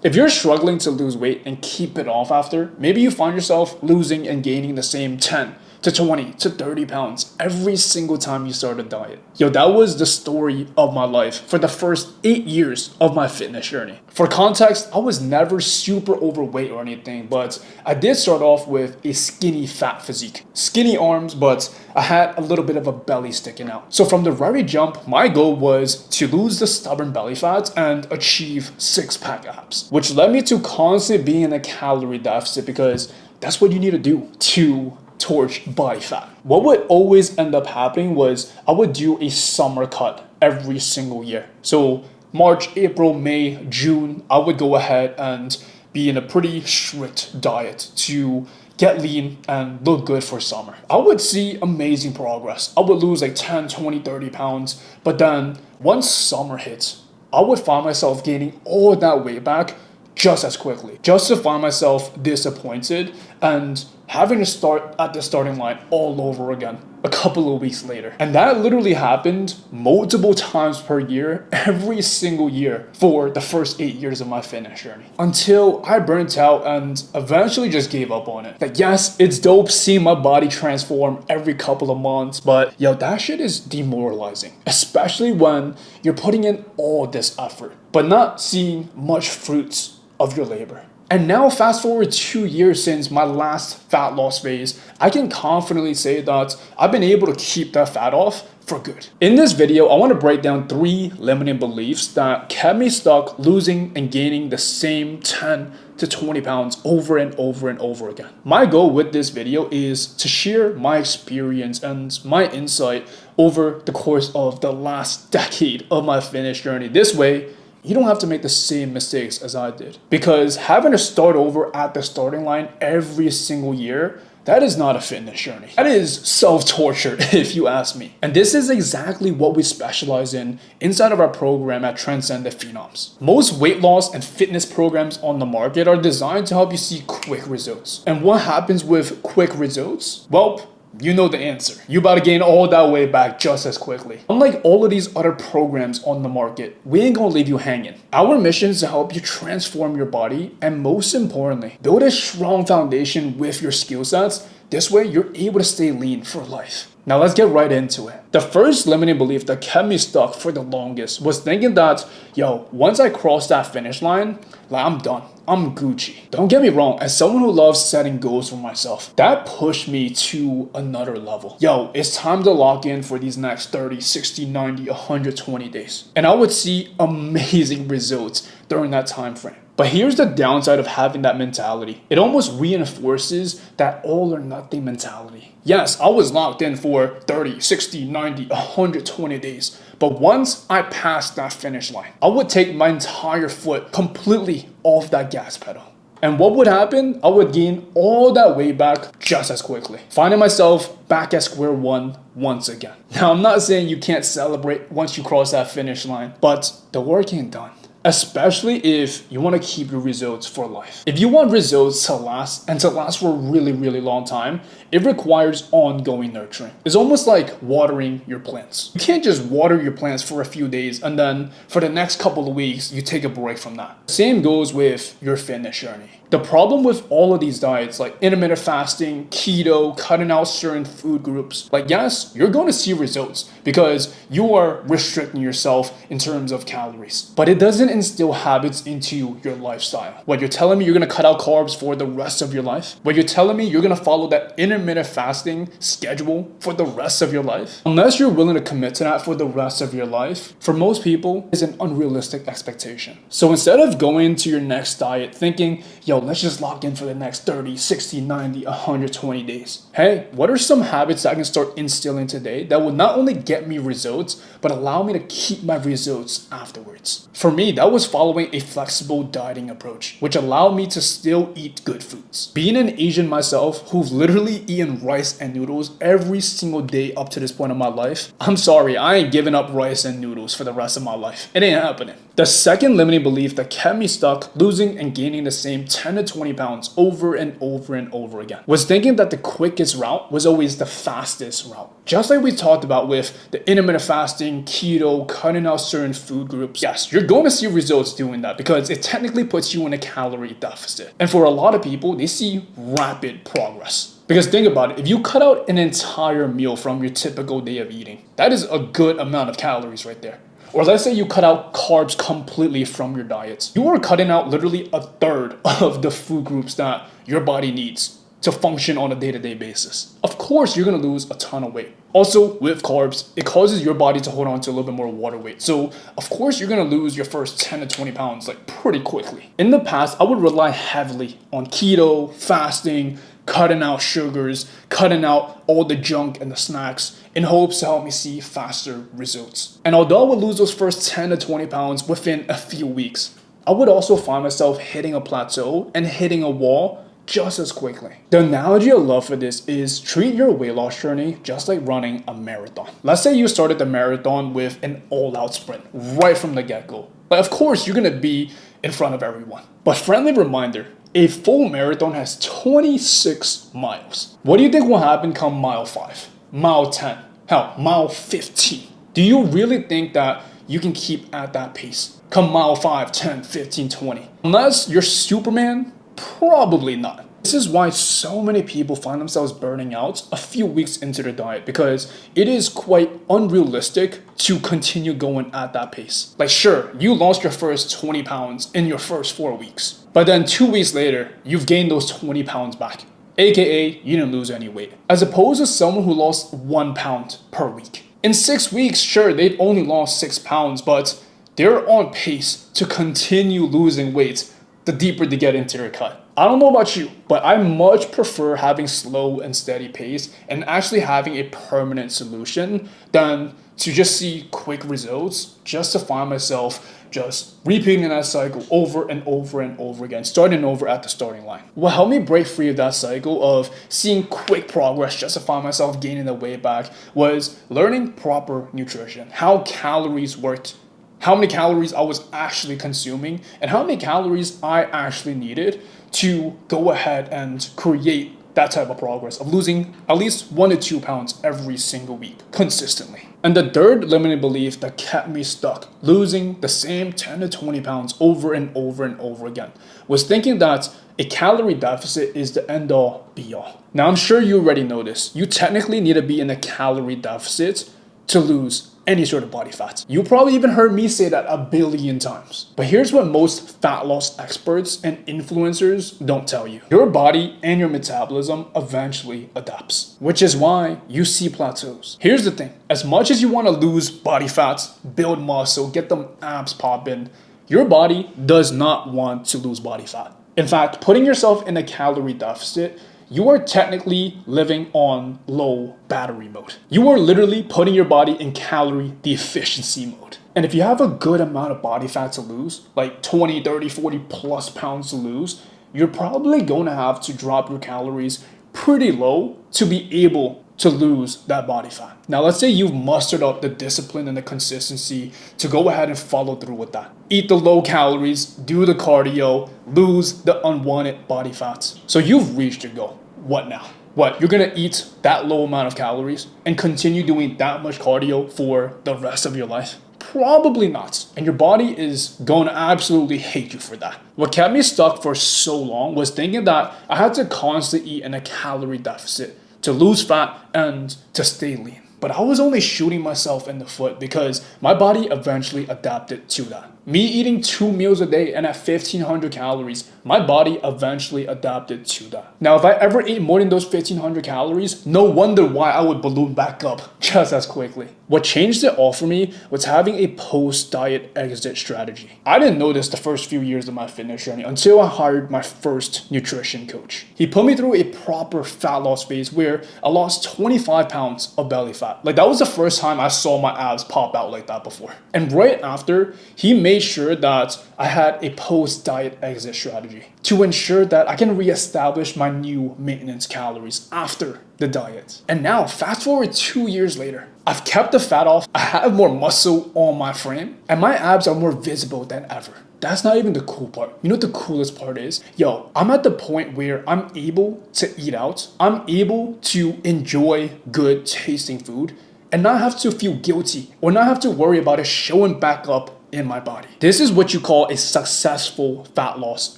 If you're struggling to lose weight and keep it off after, maybe you find yourself losing and gaining the same 10 to 20 to 30 pounds every single time you start a diet. Yo, that was the story of my life for the first 8 years of my fitness journey. For context, I was never super overweight or anything, but I did start off with a skinny fat physique. Skinny arms, but I had a little bit of a belly sticking out. So from the very jump, my goal was to lose the stubborn belly fat and achieve six-pack abs, which led me to constantly being in a calorie deficit because that's what you need to do to torch body fat. What would always end up happening was I would do a summer cut every single year. So March, April, May, June, I would go ahead and be in a pretty strict diet to get lean and look good for summer. I would see amazing progress. I would lose like 10, 20, 30 pounds. But then once summer hits, I would find myself gaining all that weight back just as quickly, just to find myself disappointed and having to start at the starting line all over again a couple of weeks later. And that literally happened multiple times per year, every single year for the first 8 years of my fitness journey, until I burnt out and eventually just gave up on it. Like, yes, it's dope seeing my body transform every couple of months, but yo, that shit is demoralizing, especially when you're putting in all this effort but not seeing much fruits of your labor. And now fast forward 2 years since my last fat loss phase, I can confidently say that I've been able to keep that fat off for good. In this video, I want to break down 3 limiting beliefs that kept me stuck losing and gaining the same 10 to 20 pounds over and over and over again. My goal with this video is to share my experience and my insight over the course of the last decade of my fitness journey. This way, you don't have to make the same mistakes as I did. Because having to start over at the starting line every single year, that is not a fitness journey. That is self-torture, if you ask me. And this is exactly what we specialize in inside of our program at Transcendent Phenoms. Most weight loss and fitness programs on the market are designed to help you see quick results. And what happens with quick results? Well, you know the answer. You about to gain all that weight back just as quickly. Unlike all of these other programs on the market, we ain't gonna leave you hanging. Our mission is to help you transform your body and, most importantly, build a strong foundation with your skill sets. This way, you're able to stay lean for life. Now let's get right into it. The first limiting belief that kept me stuck for the longest was thinking that, yo, once I cross that finish line, like, I'm done. I'm Gucci. Don't get me wrong, as someone who loves setting goals for myself, that pushed me to another level. Yo, it's time to lock in for these next 30, 60, 90, 120 days. And I would see amazing results during that time frame. But here's the downside of having that mentality. It almost reinforces that all or nothing mentality. Yes, I was locked in for 30, 60, 90, 120 days. But once I passed that finish line, I would take my entire foot completely off that gas pedal. And what would happen? I would gain all that weight back just as quickly, finding myself back at square one once again. Now, I'm not saying you can't celebrate once you cross that finish line, but the work ain't done. Especially if you want to keep your results for life. If you want results to last and to last for a really, really long time, it requires ongoing nurturing. It's almost like watering your plants. You can't just water your plants for a few days and then for the next couple of weeks, you take a break from that. Same goes with your fitness journey. The problem with all of these diets, like intermittent fasting, keto, cutting out certain food groups, like, yes, you're going to see results because you are restricting yourself in terms of calories, but it doesn't instill habits into your lifestyle. What, you're telling me you're going to cut out carbs for the rest of your life? What, you're telling me you're going to follow that intermittent fasting schedule for the rest of your life? Unless you're willing to commit to that for the rest of your life, for most people, it's an unrealistic expectation. So instead of going into your next diet thinking, yo, let's just lock in for the next 30, 60, 90, 120 days. Hey, what are some habits that I can start instilling today that will not only get me results, but allow me to keep my results afterwards? For me, that was following a flexible dieting approach, which allowed me to still eat good foods. Being an Asian myself, who's literally eaten rice and noodles every single day up to this point in my life, I'm sorry, I ain't giving up rice and noodles for the rest of my life. It ain't happening. The second limiting belief that kept me stuck losing and gaining the same 10 10 to 20 pounds over and over and over again. Was thinking that the quickest route was always the fastest route. Just like we talked about with the intermittent fasting, keto, cutting out certain food groups. Yes, you're going to see results doing that because it technically puts you in a calorie deficit. And for a lot of people, they see rapid progress. Because think about it, if you cut out an entire meal from your typical day of eating, that is a good amount of calories right there. Or let's say you cut out carbs completely from your diets. You are cutting out literally a third of the food groups that your body needs to function on a day-to-day basis. Of course, you're gonna lose a ton of weight. Also, with carbs, it causes your body to hold on to a little bit more water weight. So, of course, you're gonna lose your first 10 to 20 pounds like pretty quickly. In the past, I would rely heavily on keto, fasting, cutting out sugars, cutting out all the junk and the snacks in hopes to help me see faster results. And although I would lose those first 10 to 20 pounds within a few weeks, I would also find myself hitting a plateau and hitting a wall just as quickly. The analogy I love for this is treat your weight loss journey just like running a marathon. Let's say you started the marathon with an all-out sprint right from the get-go. But of course, you're gonna be in front of everyone. But friendly reminder, a full marathon has 26 miles. What do you think will happen come mile 5, mile 10, hell, mile 15? Do you really think that you can keep at that pace come mile 5, 10, 15, 20? Unless you're Superman, probably not. This is why so many people find themselves burning out a few weeks into their diet because it is quite unrealistic to continue going at that pace. Like sure, you lost your first 20 pounds in your first 4 weeks, but then 2 weeks later, you've gained those 20 pounds back. AKA, you didn't lose any weight. As opposed to someone who lost 1 pound per week. In 6 weeks, sure, they've only lost 6 pounds, but they're on pace to continue losing weight the deeper they get into their cut. I don't know about you, but I much prefer having slow and steady pace and actually having a permanent solution than to just see quick results just to find myself just repeating that cycle over and over and over again, starting over at the starting line. What helped me break free of that cycle of seeing quick progress just to find myself gaining the weight back was learning proper nutrition, how calories worked, how many calories I was actually consuming, and how many calories I actually needed to go ahead and create that type of progress of losing at least 1 to 2 pounds every single week consistently. And the third limiting belief that kept me stuck, losing the same 10 to 20 pounds over and over and over again, was thinking that a calorie deficit is the end all be all. Now, I'm sure you already know this. You technically need to be in a calorie deficit to lose any sort of body fat. You probably even heard me say that a billion times. But here's what most fat loss experts and influencers don't tell you. Your body and your metabolism eventually adapts, which is why you see plateaus. Here's the thing. As much as you want to lose body fat, build muscle, get them abs popping, your body does not want to lose body fat. In fact, putting yourself in a calorie deficit, you are technically living on low battery mode. You are literally putting your body in calorie deficiency mode. And if you have a good amount of body fat to lose, like 20, 30, 40 plus pounds to lose, you're probably going to have to drop your calories pretty low to be able to lose that body fat. Now, let's say you've mustered up the discipline and the consistency to go ahead and follow through with that. Eat the low calories, do the cardio, lose the unwanted body fats. So you've reached your goal. What now? What, you're gonna eat that low amount of calories and continue doing that much cardio for the rest of your life? Probably not. And your body is going to absolutely hate you for that. What kept me stuck for so long was thinking that I had to constantly eat in a calorie deficit to lose fat and to stay lean. But I was only shooting myself in the foot because my body eventually adapted to that. Me eating 2 meals a day and at 1,500 calories, my body eventually adapted to that. Now, if I ever ate more than those 1,500 calories, no wonder why I would balloon back up just as quickly. What changed it all for me was having a post-diet exit strategy. I didn't know this the first few years of my fitness journey until I hired my first nutrition coach. He put me through a proper fat loss phase where I lost 25 pounds of belly fat. Like, that was the first time I saw my abs pop out like that before. And right after, he made made sure that I had a post-diet exit strategy to ensure that I can reestablish my new maintenance calories after the diet. And now, fast forward 2 years later, I've kept the fat off, I have more muscle on my frame, and my abs are more visible than ever. That's not even the cool part. You know what the coolest part is? Yo, I'm at the point where I'm able to eat out. I'm able to enjoy good tasting food and not have to feel guilty or not have to worry about it showing back up in my body. This is what you call a successful fat loss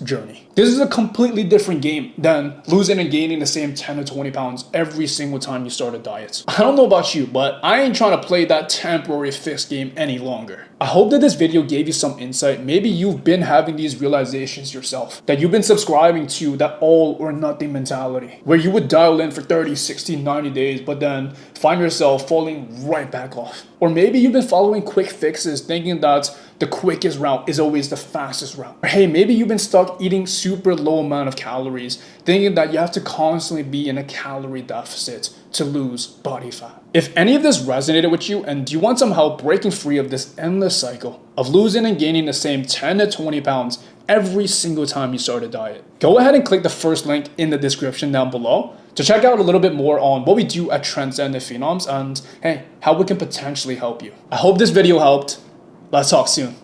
journey. This is a completely different game than losing and gaining the same 10 to 20 pounds every single time you start a diet. I don't know about you, but I ain't trying to play that temporary fix game any longer. I hope that this video gave you some insight. Maybe you've been having these realizations yourself, that you've been subscribing to that all or nothing mentality, where you would dial in for 30, 60, 90 days, but then find yourself falling right back off. Or maybe you've been following quick fixes, thinking that the quickest route is always the fastest route. Or hey, maybe you've been stuck eating super low amount of calories, thinking that you have to constantly be in a calorie deficit to lose body fat. If any of this resonated with you and you want some help breaking free of this endless cycle of losing and gaining the same 10 to 20 pounds every single time you start a diet, go ahead and click the first link in the description down below to check out a little bit more on what we do at Transcendent Phenoms and hey, how we can potentially help you. I hope this video helped. Let's talk soon.